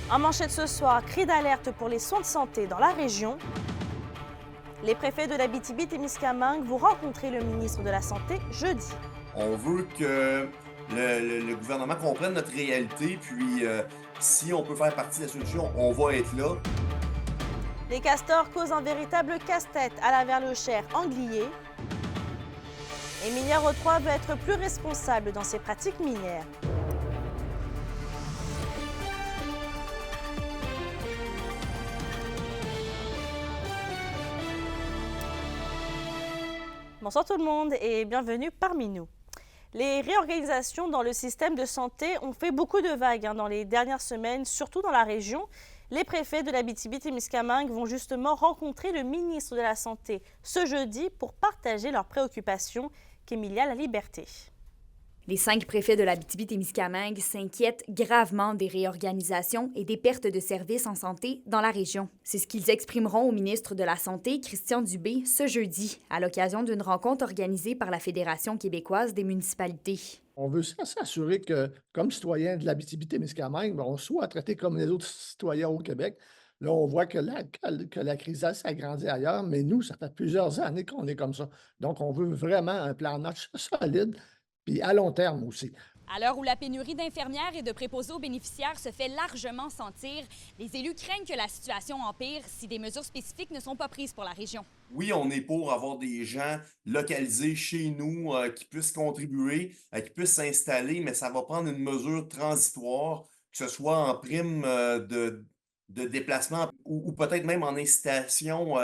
En manchette ce soir, cri d'alerte pour les soins de santé dans la région. Les préfets de l'Abitibi-Témiscamingue vont rencontrer le ministre de la Santé jeudi. On veut que le gouvernement comprenne notre réalité, puis si on peut faire partie de la solution, on va être là. Les castors causent un véritable casse-tête à la Verlechère-Anglier. Emilia Rotroy veut être plus responsable dans ses pratiques minières. Bonsoir tout le monde et bienvenue parmi nous. Les réorganisations dans le système de santé ont fait beaucoup de vagues dans les dernières semaines, surtout dans la région. Les préfets de l'Abitibi-Témiscamingue vont justement rencontrer le ministre de la Santé ce jeudi pour partager leurs préoccupations qu'Emilia Laliberté. Les 5 préfets de l'Abitibi-Témiscamingue s'inquiètent gravement des réorganisations et des pertes de services en santé dans la région. C'est ce qu'ils exprimeront au ministre de la Santé, Christian Dubé, ce jeudi, à l'occasion d'une rencontre organisée par la Fédération québécoise des municipalités. On veut s'assurer que, comme citoyens de l'Abitibi-Témiscamingue, on soit traités comme les autres citoyens au Québec. Là, on voit que la crise s'agrandit ailleurs, mais nous, ça fait plusieurs années qu'on est comme ça. Donc, on veut vraiment un plan de match solide, puis à long terme aussi. À l'heure où la pénurie d'infirmières et de préposés aux bénéficiaires se fait largement sentir, les élus craignent que la situation empire si des mesures spécifiques ne sont pas prises pour la région. Oui, on est pour avoir des gens localisés chez nous qui puissent contribuer, qui puissent s'installer, mais ça va prendre une mesure transitoire, que ce soit en prime de déplacement ou peut-être même en incitation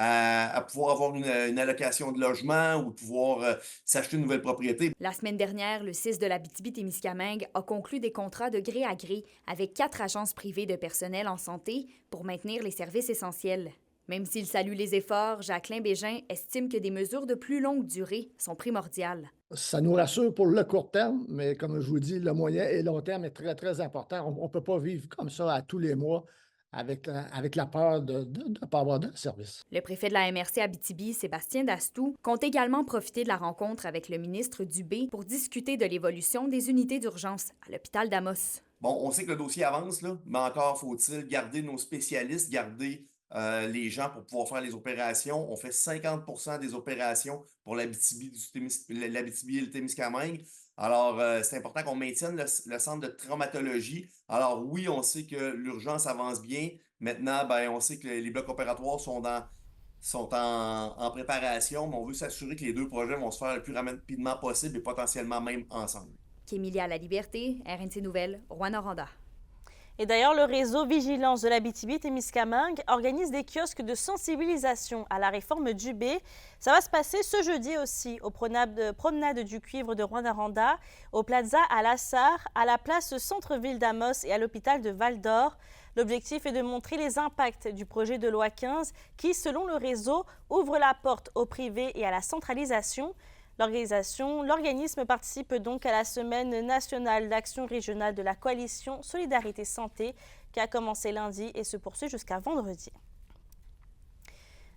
à pouvoir avoir une allocation de logement ou pouvoir s'acheter une nouvelle propriété. La semaine dernière, le CIS de l'Abitibi-Témiscamingue a conclu des contrats de gré à gré avec 4 agences privées de personnel en santé pour maintenir les services essentiels. Même s'il salue les efforts, Jacqueline Bégin estime que des mesures de plus longue durée sont primordiales. Ça nous rassure pour le court terme, mais comme je vous dis, le moyen et long terme est très, très important. On ne peut pas vivre comme ça à tous les mois avec la peur de ne pas avoir de service. Le préfet de la MRC Abitibi, Sébastien Dastou, compte également profiter de la rencontre avec le ministre Dubé pour discuter de l'évolution des unités d'urgence à l'hôpital d'Amos. Bon, on sait que le dossier avance, là, mais encore faut-il garder nos spécialistes, garder les gens pour pouvoir faire les opérations. On fait 50% des opérations pour l'Abitibi et le Témiscamingue. Alors, c'est important qu'on maintienne le centre de traumatologie. Alors oui, on sait que l'urgence avance bien. Maintenant, on sait que les blocs opératoires sont en préparation, mais on veut s'assurer que les 2 projets vont se faire le plus rapidement possible et potentiellement même ensemble. Emilia Laliberté, RNC Nouvelles, Rouyn-Noranda. Et d'ailleurs, le réseau Vigilance de l'Abitibi-Témiscamingue organise des kiosques de sensibilisation à la réforme Dubé. Ça va se passer ce jeudi aussi aux promenades du cuivre de Rouyn-Noranda, au Plaza à Lassar, à la place Centre-Ville d'Amos et à l'hôpital de Val-d'Or. L'objectif est de montrer les impacts du projet de loi 15 qui, selon le réseau, ouvre la porte au privé et à la centralisation. L'organisme participe donc à la Semaine nationale d'action régionale de la coalition Solidarité Santé qui a commencé lundi et se poursuit jusqu'à vendredi.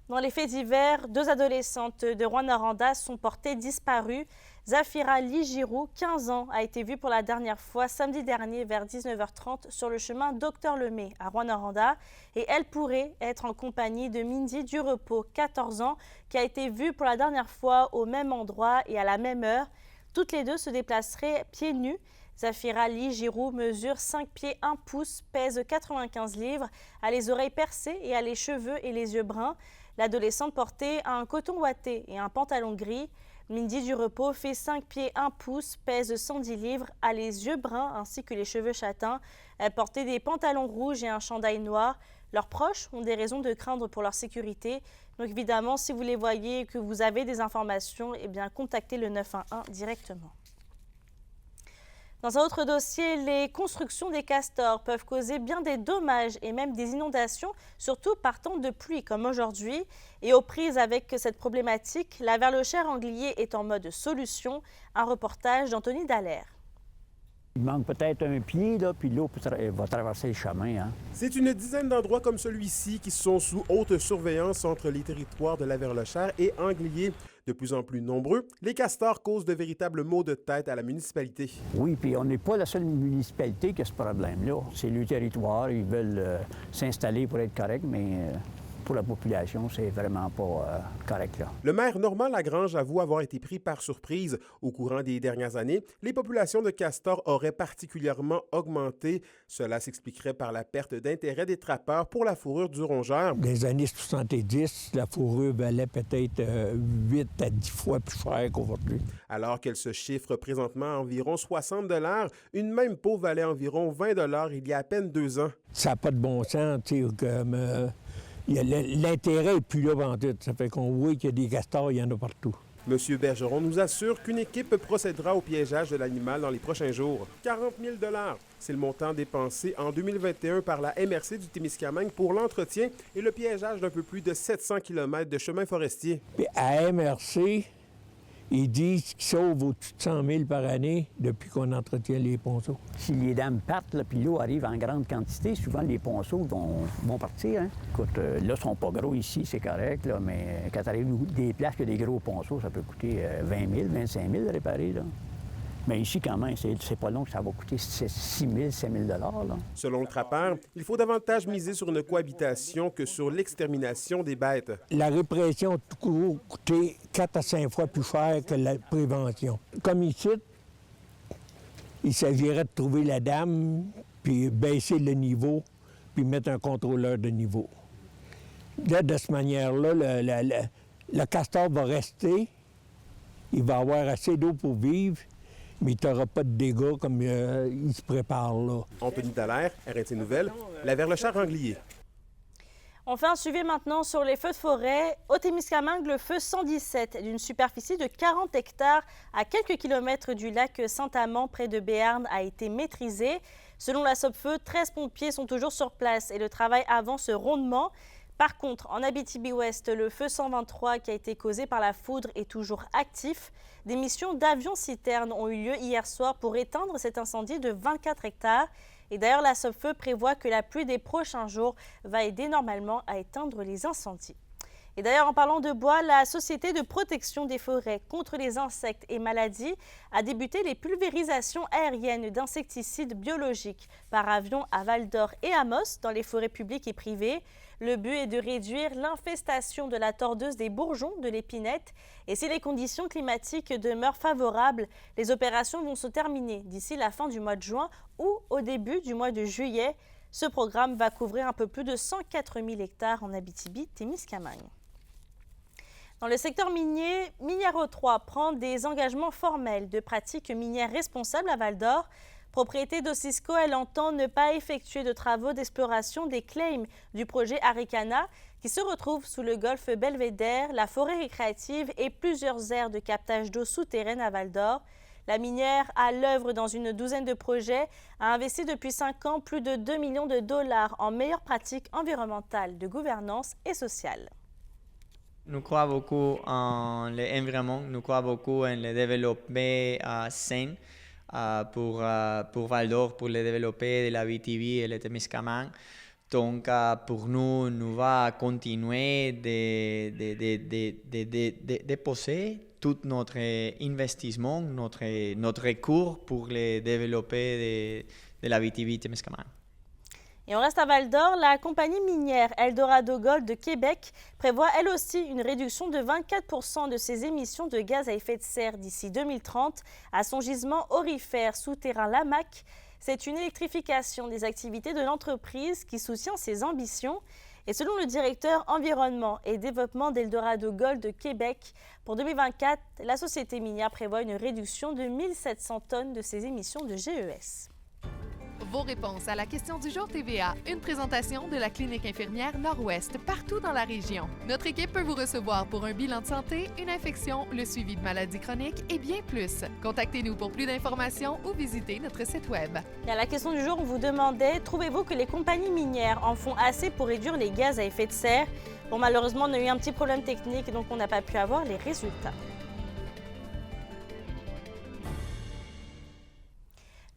Dans les faits divers, 2 adolescentes de Rouyn-Noranda sont portées disparues. Zafira Ligirou, 15 ans, a été vue pour la dernière fois samedi dernier vers 19h30 sur le chemin Docteur Lemay à Rouyn-Noranda et elle pourrait être en compagnie de Mindy Durepos, 14 ans, qui a été vue pour la dernière fois au même endroit et à la même heure. Toutes les 2 se déplaceraient pieds nus. Zafira Ligirou mesure 5 pieds 1 pouce, pèse 95 livres, a les oreilles percées et a les cheveux et les yeux bruns. L'adolescente portait un coton ouaté et un pantalon gris. Mindy Durepos fait 5 pieds 1 pouce, pèse 110 livres, a les yeux bruns ainsi que les cheveux châtains. Elle portait des pantalons rouges et un chandail noir. Leurs proches ont des raisons de craindre pour leur sécurité. Donc évidemment, si vous les voyez et que vous avez des informations, contactez le 911 directement. Dans un autre dossier, les constructions des castors peuvent causer bien des dommages et même des inondations, surtout par temps de pluie comme aujourd'hui. Et aux prises avec cette problématique, la Verlechère-Anglier est en mode solution. Un reportage d'Anthony Dallaire. Il manque peut-être un pied, là, puis l'eau va traverser le chemin. C'est une dizaine d'endroits comme celui-ci qui sont sous haute surveillance entre les territoires de la Verlechère et Anglier. De plus en plus nombreux, les castors causent de véritables maux de tête à la municipalité. Oui, puis on n'est pas la seule municipalité qui a ce problème-là. C'est le territoire, ils veulent s'installer pour être corrects, mais pour la population, c'est vraiment pas correct, là. Le maire Normand Lagrange avoue avoir été pris par surprise. Au courant des dernières années, les populations de castors auraient particulièrement augmenté. Cela s'expliquerait par la perte d'intérêt des trappeurs pour la fourrure du rongeur. Dans les années 70, la fourrure valait peut-être 8 à 10 fois plus cher qu'aujourd'hui. Alors qu'elle se chiffre présentement à environ 60 $, une même peau valait environ 20 $ il y a à peine 2 ans. Ça n'a pas de bon sens, tu sais, comme... l'intérêt n'est plus là pendant tout. Ça fait qu'on voit qu'il y a des castors, il y en a partout. M. Bergeron nous assure qu'une équipe procédera au piégeage de l'animal dans les prochains jours. 40 000 $, c'est le montant dépensé en 2021 par la MRC du Témiscamingue pour l'entretien et le piégeage d'un peu plus de 700 km de chemin forestier. Puis à MRC, ils disent qu'ils sauvent au-dessus de 100 000 par année depuis qu'on entretient les ponceaux. Si les dames partent, là, puis l'eau arrive en grande quantité, souvent les ponceaux vont partir. Hein? Écoute, là, ils sont pas gros ici, c'est correct, là, mais quand tu arrives des places que des gros ponceaux, ça peut coûter 20 000, 25 000 à réparer. Là. Mais ici, quand même, c'est pas long que ça va coûter 6 000, 5 000 $. Là. Selon le trappeur, il faut davantage miser sur une cohabitation que sur l'extermination des bêtes. La répression a toujours coûté 4 à 5 fois plus cher que la prévention. Comme ici, il s'agirait de trouver la dame, puis baisser le niveau, puis mettre un contrôleur de niveau. Là, de cette manière-là, le castor va rester, il va avoir assez d'eau pour vivre, mais il n'aura pas de dégâts comme il se prépare là. Anthony Dallaire, RNC Nouvelles, la Verle-Char-Anglier. On fait un suivi maintenant sur les feux de forêt. Au Témiscamingue, le feu 117 d'une superficie de 40 hectares à quelques kilomètres du lac Saint-Amand, près de Béarn, a été maîtrisé. Selon la Sopfeu, 13 pompiers sont toujours sur place et le travail avance rondement. Par contre, en Abitibi-Ouest, le feu 123 qui a été causé par la foudre est toujours actif. Des missions d'avions-citernes ont eu lieu hier soir pour éteindre cet incendie de 24 hectares. Et d'ailleurs, la Sopfeu prévoit que la pluie des prochains jours va aider normalement à éteindre les incendies. Et d'ailleurs, en parlant de bois, la Société de protection des forêts contre les insectes et maladies a débuté les pulvérisations aériennes d'insecticides biologiques par avion à Val-d'Or et Amos dans les forêts publiques et privées. Le but est de réduire l'infestation de la tordeuse des bourgeons de l'épinette. Et si les conditions climatiques demeurent favorables, les opérations vont se terminer d'ici la fin du mois de juin ou au début du mois de juillet. Ce programme va couvrir un peu plus de 104 000 hectares en Abitibi-Témiscamingue. Dans le secteur minier, Miniero 3 prend des engagements formels de pratiques minières responsables à Val-d'Or. Propriété d'Osisco, elle entend ne pas effectuer de travaux d'exploration des claims du projet Arikana qui se retrouve sous le golfe Belvédère, la forêt récréative et plusieurs aires de captage d'eau souterraine à Val-d'Or. La minière, à l'œuvre dans une douzaine de projets, a investi depuis 5 ans plus de 2 millions de dollars en meilleures pratiques environnementales, de gouvernance et sociale. Nous croyons beaucoup en l'environnement, nous croyons beaucoup en le développement sain pour Val-d'Or, pour le développer de la BTB et le Témiscamingue. Donc, pour nous, nous allons continuer de poser tout notre investissement, notre cours pour le développer de la BTB Témiscamingue. Et on reste à Val-d'Or, la compagnie minière Eldorado Gold de Québec prévoit elle aussi une réduction de 24% de ses émissions de gaz à effet de serre d'ici 2030 à son gisement aurifère souterrain Lamaque. C'est une électrification des activités de l'entreprise qui soutient ses ambitions. Et selon le directeur environnement et développement d'Eldorado Gold de Québec, pour 2024, la société minière prévoit une réduction de 1700 tonnes de ses émissions de GES. Vos réponses à la question du jour TVA, une présentation de la clinique infirmière Nord-Ouest partout dans la région. Notre équipe peut vous recevoir pour un bilan de santé, une infection, le suivi de maladies chroniques et bien plus. Contactez-nous pour plus d'informations ou visitez notre site web. Et à la question du jour, on vous demandait, trouvez-vous que les compagnies minières en font assez pour réduire les gaz à effet de serre? Bon, malheureusement, on a eu un petit problème technique, donc on n'a pas pu avoir les résultats.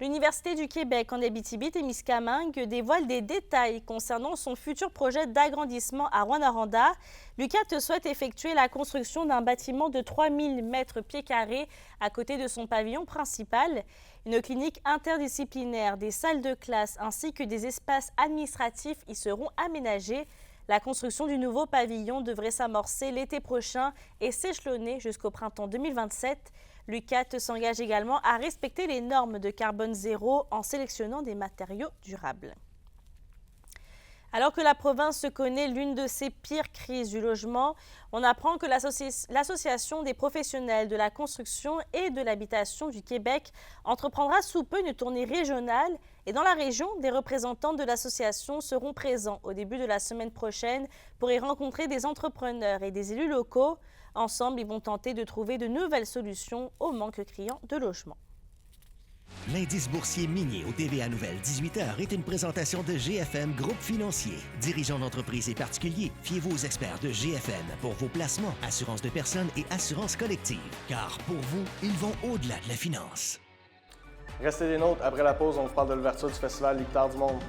L'Université du Québec en Abitibi-Témiscamingue dévoile des détails concernant son futur projet d'agrandissement à Rouyn-Noranda. L'UQAT souhaite effectuer la construction d'un bâtiment de 3000 mètres pieds carrés à côté de son pavillon principal. Une clinique interdisciplinaire, des salles de classe ainsi que des espaces administratifs y seront aménagés. La construction du nouveau pavillon devrait s'amorcer l'été prochain et s'échelonner jusqu'au printemps 2027. L'UQAT s'engage également à respecter les normes de carbone zéro en sélectionnant des matériaux durables. Alors que la province se connaît l'une de ses pires crises du logement, on apprend que l'Association des professionnels de la construction et de l'habitation du Québec entreprendra sous peu une tournée régionale et dans la région, des représentants de l'association seront présents au début de la semaine prochaine pour y rencontrer des entrepreneurs et des élus locaux. Ensemble, ils vont tenter de trouver de nouvelles solutions au manque criant de logements. L'indice boursier minier au TVA Nouvelle 18h est une présentation de GFM Groupe Financier. Dirigeants d'entreprises et particuliers, fiez-vous aux experts de GFM pour vos placements, assurances de personnes et assurances collectives. Car pour vous, ils vont au-delà de la finance. Restez des nôtres. Après la pause, on vous parle de l'ouverture du festival Les Guitares du Monde.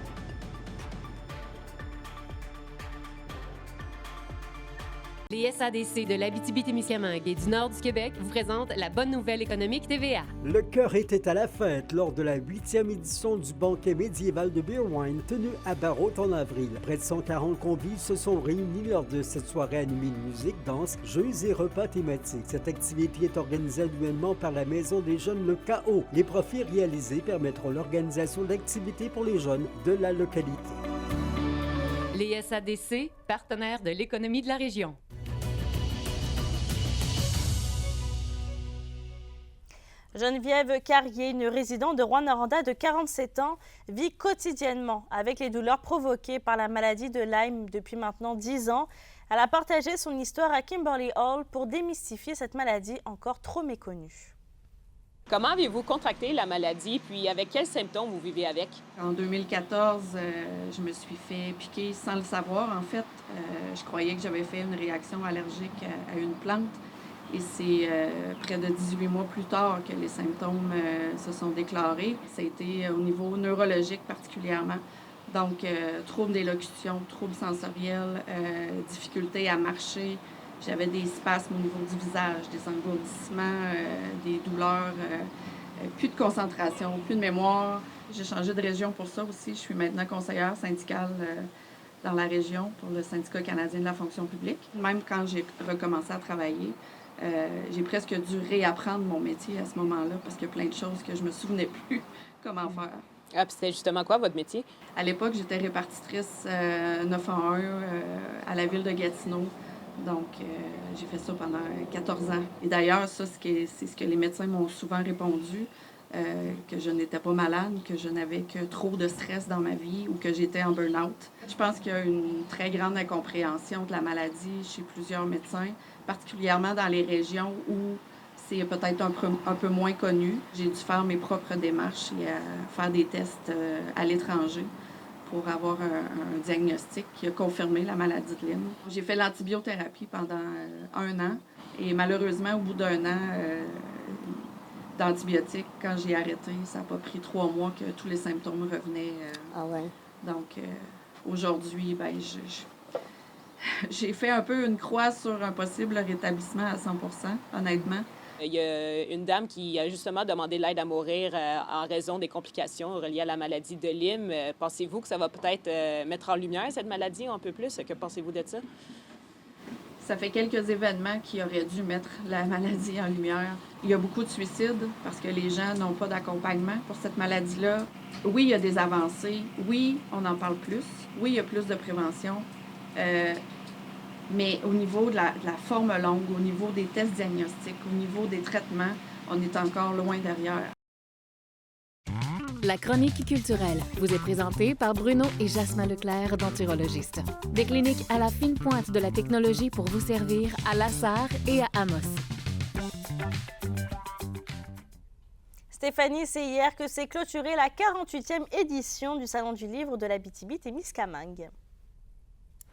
Les SADC de l'Abitibi-Témiscamingue et du nord du Québec vous présentent la bonne nouvelle économique TVA. Le cœur était à la fête lors de la 8e édition du banquet médiéval de Beer Wine tenu à Barrault en avril. Près de 140 convives se sont réunis lors de cette soirée animée de musique, danse, jeux et repas thématiques. Cette activité est organisée annuellement par la Maison des jeunes Le KO. Les profits réalisés permettront l'organisation d'activités pour les jeunes de la localité. Les SADC, partenaires de l'économie de la région. Geneviève Carrier, une résidente de Rouyn-Noranda de 47 ans, vit quotidiennement avec les douleurs provoquées par la maladie de Lyme depuis maintenant 10 ans. Elle a partagé son histoire à Kimberly Hall pour démystifier cette maladie encore trop méconnue. Comment avez-vous contracté la maladie, puis avec quels symptômes vous vivez avec? En 2014, je me suis fait piquer sans le savoir. En fait, je croyais que j'avais fait une réaction allergique à une plante. Et c'est près de 18 mois plus tard que les symptômes se sont déclarés. Ça a été au niveau neurologique particulièrement. Donc, troubles d'élocution, troubles sensoriels, difficultés à marcher. J'avais des spasmes au niveau du visage, des engourdissements, des douleurs, plus de concentration, plus de mémoire. J'ai changé de région pour ça aussi. Je suis maintenant conseillère syndicale dans la région pour le syndicat canadien de la fonction publique. Même quand j'ai recommencé à travailler, j'ai presque dû réapprendre mon métier à ce moment-là parce qu'il y a plein de choses que je me souvenais plus comment faire. Ah, puis c'était justement quoi votre métier? À l'époque, j'étais répartitrice 911 à la ville de Gatineau. Donc, j'ai fait ça pendant 14 ans. Et d'ailleurs, ça, c'est ce que les médecins m'ont souvent répondu, que je n'étais pas malade, que je n'avais que trop de stress dans ma vie ou que j'étais en burn-out. Je pense qu'il y a une très grande incompréhension de la maladie chez plusieurs médecins, particulièrement dans les régions où c'est peut-être un peu moins connu. J'ai dû faire mes propres démarches et faire des tests à l'étranger pour avoir un diagnostic qui a confirmé la maladie de Lyme. J'ai fait l'antibiothérapie pendant 1 an et malheureusement, au bout d'1 an d'antibiotiques, quand j'ai arrêté, ça n'a pas pris 3 mois que tous les symptômes revenaient. Ah ouais. Donc, aujourd'hui, j'ai fait un peu une croix sur un possible rétablissement à 100%, honnêtement. Il y a une dame qui a justement demandé l'aide à mourir en raison des complications reliées à la maladie de Lyme. Pensez-vous que ça va peut-être mettre en lumière cette maladie un peu plus? Que pensez-vous de ça? Ça fait quelques événements qui auraient dû mettre la maladie en lumière. Il y a beaucoup de suicides parce que les gens n'ont pas d'accompagnement pour cette maladie-là. Oui, il y a des avancées. Oui, on en parle plus. Oui, il y a plus de prévention. Mais au niveau de la forme longue, au niveau des tests diagnostiques, au niveau des traitements, on est encore loin derrière. La chronique culturelle vous est présentée par Bruno et Jasmin Leclerc, denturologistes. Des cliniques à la fine pointe de la technologie pour vous servir à La Sarre et à Amos. Stéphanie, c'est hier que s'est clôturée la 48e édition du Salon du livre de l'Abitibi-Témiscamingue.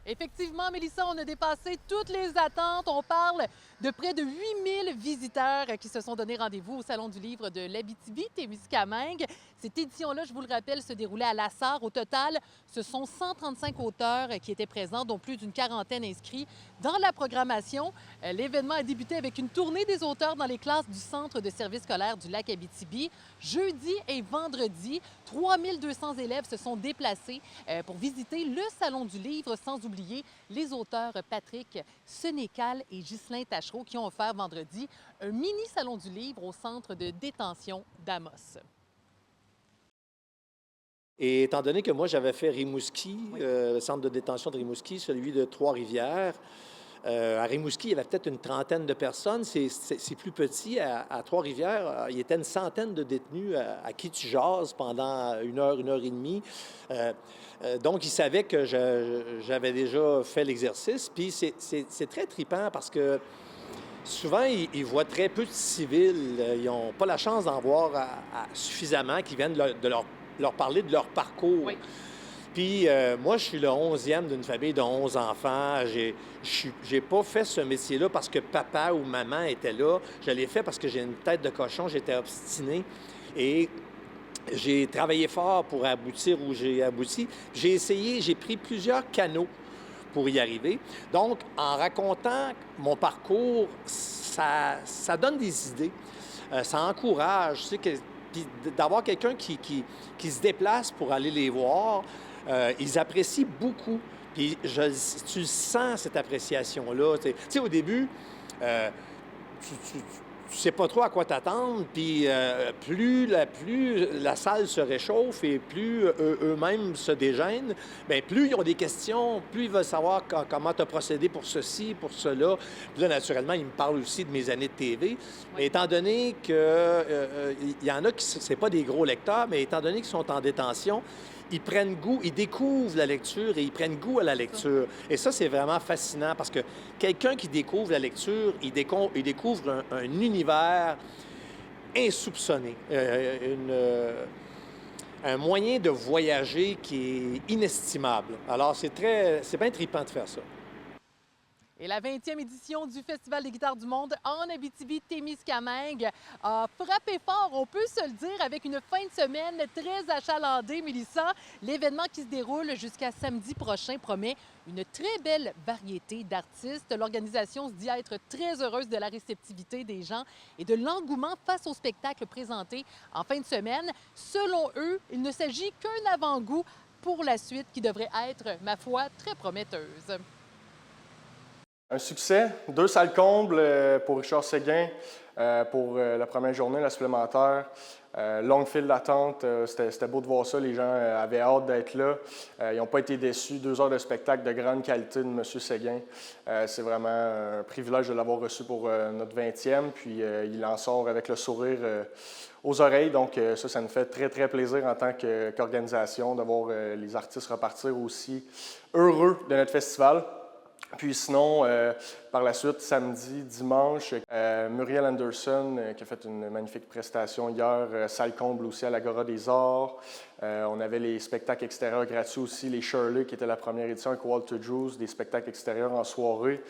Effectivement, Mélissa, on a dépassé toutes les attentes. On parle de près de 8000 visiteurs qui se sont donné rendez-vous au Salon du livre de l'Abitibi-Témiscamingue. Cette édition-là, je vous le rappelle, se déroulait à Lassar. Au total, ce sont 135 auteurs qui étaient présents, dont plus d'une quarantaine inscrits dans la programmation. L'événement a débuté avec une tournée des auteurs dans les classes du Centre de service scolaire du lac Abitibi. Jeudi et vendredi, 3200 élèves se sont déplacés pour visiter le Salon du livre, sans oublier les auteurs Patrick Sénécal et Ghislain Tachereau qui ont offert vendredi un mini-salon du livre au centre de détention d'Amos. Et étant donné que moi, j'avais fait Rimouski, le centre de détention de Rimouski, celui de Trois-Rivières, à Rimouski, il y avait peut-être une trentaine de personnes. C'est plus petit. À Trois-Rivières, il y était une centaine de détenus à qui tu jases pendant une heure et demie. Donc, ils savaient que j'avais déjà fait l'exercice. Puis c'est très trippant parce que souvent, ils voient très peu de civils. Ils n'ont pas la chance d'en voir suffisamment qui viennent de leur parler de leur parcours. Oui. Puis moi, je suis le 11e d'une famille de 11 enfants. J'ai pas fait ce métier-là parce que papa ou maman était là. Je l'ai fait parce que j'ai une tête de cochon, j'étais obstiné. Et j'ai travaillé fort pour aboutir où j'ai abouti. J'ai pris plusieurs canaux pour y arriver. Donc, en racontant mon parcours, ça donne des idées. Ça encourage, tu sais, puis d'avoir quelqu'un qui se déplace pour aller les voir, ils apprécient beaucoup. Puis tu sens cette appréciation-là. Tu sais, au début, tu sais pas trop à quoi t'attendre, puis plus la salle se réchauffe et plus eux-mêmes se déjeunent, bien, plus ils ont des questions, plus ils veulent savoir comment tu as procédé pour ceci, pour cela. Puis là, naturellement, ils me parlent aussi de mes années de TV. Oui. Étant donné que il y en a qui, c'est pas des gros lecteurs, mais étant donné qu'ils sont en détention, ils prennent goût, ils découvrent la lecture et ils prennent goût à la lecture. Et ça, c'est vraiment fascinant parce que quelqu'un qui découvre la lecture, il découvre un univers insoupçonné, un moyen de voyager qui est inestimable. Alors, c'est bien trippant de faire ça. Et la 20e édition du Festival des guitares du monde en Abitibi-Témiscamingue a frappé fort, on peut se le dire, avec une fin de semaine très achalandée, Mélissa. L'événement qui se déroule jusqu'à samedi prochain promet une très belle variété d'artistes. L'organisation se dit être très heureuse de la réceptivité des gens et de l'engouement face au spectacle présenté en fin de semaine. Selon eux, il ne s'agit qu'un avant-goût pour la suite qui devrait être, ma foi, très prometteuse. Un succès, 2 salles combles pour Richard Séguin pour la première journée, la supplémentaire. Longue file d'attente, c'était beau de voir ça, les gens avaient hâte d'être là. Ils n'ont pas été déçus, 2 heures de spectacle de grande qualité de M. Séguin. C'est vraiment un privilège de l'avoir reçu pour notre 20e, puis il en sort avec le sourire aux oreilles, donc ça nous fait très, très plaisir en tant qu'organisation de voir les artistes repartir aussi heureux de notre festival. Puis sinon, par la suite, samedi, dimanche, Muriel Anderson qui a fait une magnifique prestation hier, salle comble aussi à l'Agora des Arts. On avait les spectacles extérieurs gratuits aussi, les Shirley qui était la première édition avec Walter Drews, des spectacles extérieurs en soirée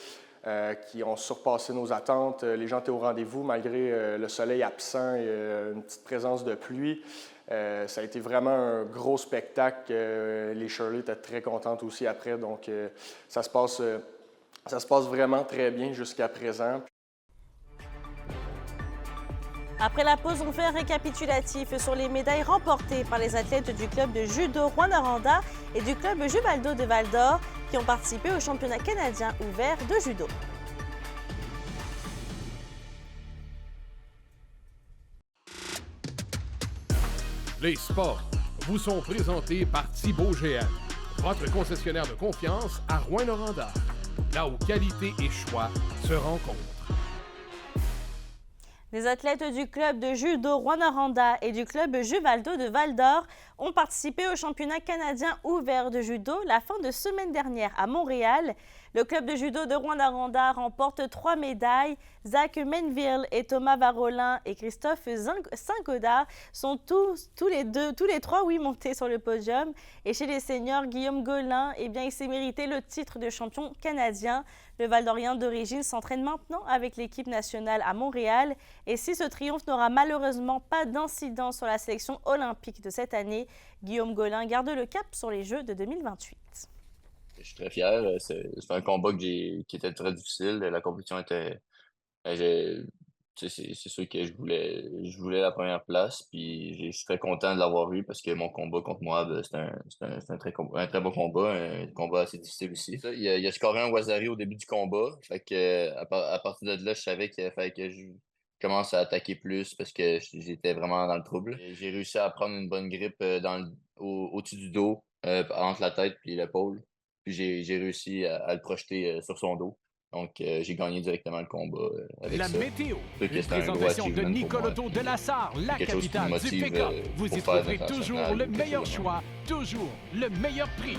qui ont surpassé nos attentes. Les gens étaient au rendez-vous malgré le soleil absent et une petite présence de pluie. Ça a été vraiment un gros spectacle. Les Shirley étaient très contentes aussi après, donc ça se passe vraiment très bien jusqu'à présent. Après la pause, on fait un récapitulatif sur les médailles remportées par les athlètes du club de judo Rouyn-Noranda et du club Juvaldo de Val-d'Or qui ont participé au championnat canadien ouvert de judo. Les sports vous sont présentés par Thibaut GM, votre concessionnaire de confiance à Rouyn-Noranda, là où qualité et choix se rencontrent. Les athlètes du club de judo Rouyn-Noranda et du club Juvaldo de Val-d'Or ont participé au championnat canadien ouvert de judo la fin de semaine dernière à Montréal. Le club de judo de Rouyn-Noranda remporte 3 médailles. Zach Menville et Thomas Varolin et Christophe Saint-Godard sont tous les trois montés sur le podium. Et chez les seniors, Guillaume Gaulin, il s'est mérité le titre de champion canadien. Le Val-d'Orient d'origine s'entraîne maintenant avec l'équipe nationale à Montréal. Et si ce triomphe n'aura malheureusement pas d'incidence sur la sélection olympique de cette année, Guillaume Gaulin garde le cap sur les Jeux de 2028. Je suis très fier. C'est un combat qui était très difficile. La compétition était... C'est sûr que je voulais la première place. Puis je suis très content de l'avoir eu parce que mon combat contre moi, c'était un très beau combat. Un combat assez difficile aussi. Il a scoré un Wazari au début du combat. Fait que, à partir de là, je savais qu'il fallait que je commence à attaquer plus parce que j'étais vraiment dans le trouble. J'ai réussi à prendre une bonne grippe au-dessus du dos, entre la tête et l'épaule. Puis j'ai réussi à le projeter sur son dos. Donc, j'ai gagné directement le combat avec la ça. météo, une présentation de Nicole Auto de la Sarre, la capitale du pick-up. Vous y trouverez toujours le meilleur choix, toujours le meilleur prix.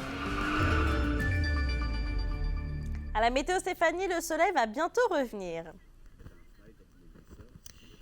À la météo, Stéphanie, le soleil va bientôt revenir.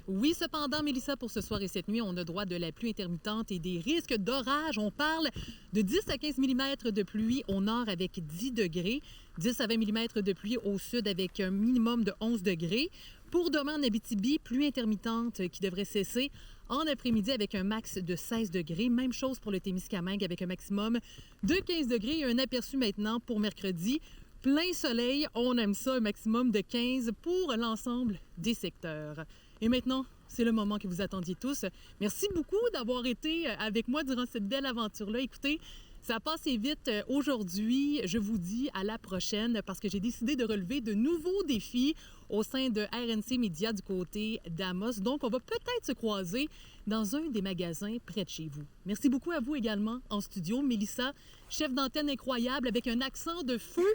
Oui, cependant, Mélissa, pour ce soir et cette nuit, on a droit de la pluie intermittente et des risques d'orage. On parle de 10 à 15 mm de pluie au nord avec 10 degrés, 10 à 20 mm de pluie au sud avec un minimum de 11 degrés. Pour demain en Abitibi, pluie intermittente qui devrait cesser en après-midi avec un max de 16 degrés. Même chose pour le Témiscamingue avec un maximum de 15 degrés et un aperçu maintenant pour mercredi. Plein soleil, on aime ça, un maximum de 15 pour l'ensemble des secteurs. Et maintenant, c'est le moment que vous attendiez tous. Merci beaucoup d'avoir été avec moi durant cette belle aventure-là. Écoutez, ça a passé vite aujourd'hui. Je vous dis à la prochaine parce que j'ai décidé de relever de nouveaux défis au sein de RNC Média du côté d'Amos. Donc, on va peut-être se croiser dans un des magasins près de chez vous. Merci beaucoup à vous également en studio. Mélissa, chef d'antenne incroyable avec un accent de feu.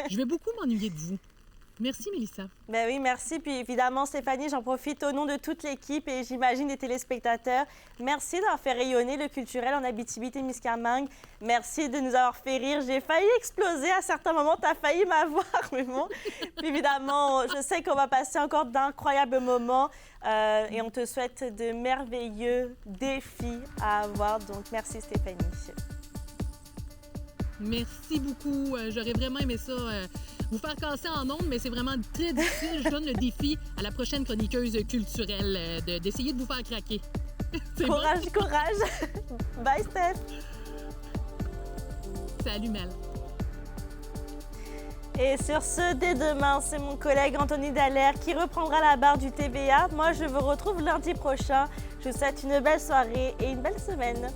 Je vais beaucoup m'ennuyer de vous. Merci, Mélissa. Ben oui, merci. Puis évidemment, Stéphanie, j'en profite au nom de toute l'équipe et j'imagine des téléspectateurs. Merci d'avoir fait rayonner le culturel en Abitibi-Témiscamingue. Merci de nous avoir fait rire. J'ai failli exploser à certains moments. Tu as failli m'avoir, mais bon. Puis évidemment, je sais qu'on va passer encore d'incroyables moments et on te souhaite de merveilleux défis à avoir. Donc, merci, Stéphanie. Merci beaucoup. J'aurais vraiment aimé ça, vous faire casser en ondes, mais c'est vraiment très difficile. Je donne le défi à la prochaine chroniqueuse culturelle d'essayer de vous faire craquer. Courage, bon? Courage. Bye, Steph. Salut, Mel. Et sur ce, dès demain, c'est mon collègue Anthony Dallaire qui reprendra la barre du TVA. Moi, je vous retrouve lundi prochain. Je vous souhaite une belle soirée et une belle semaine.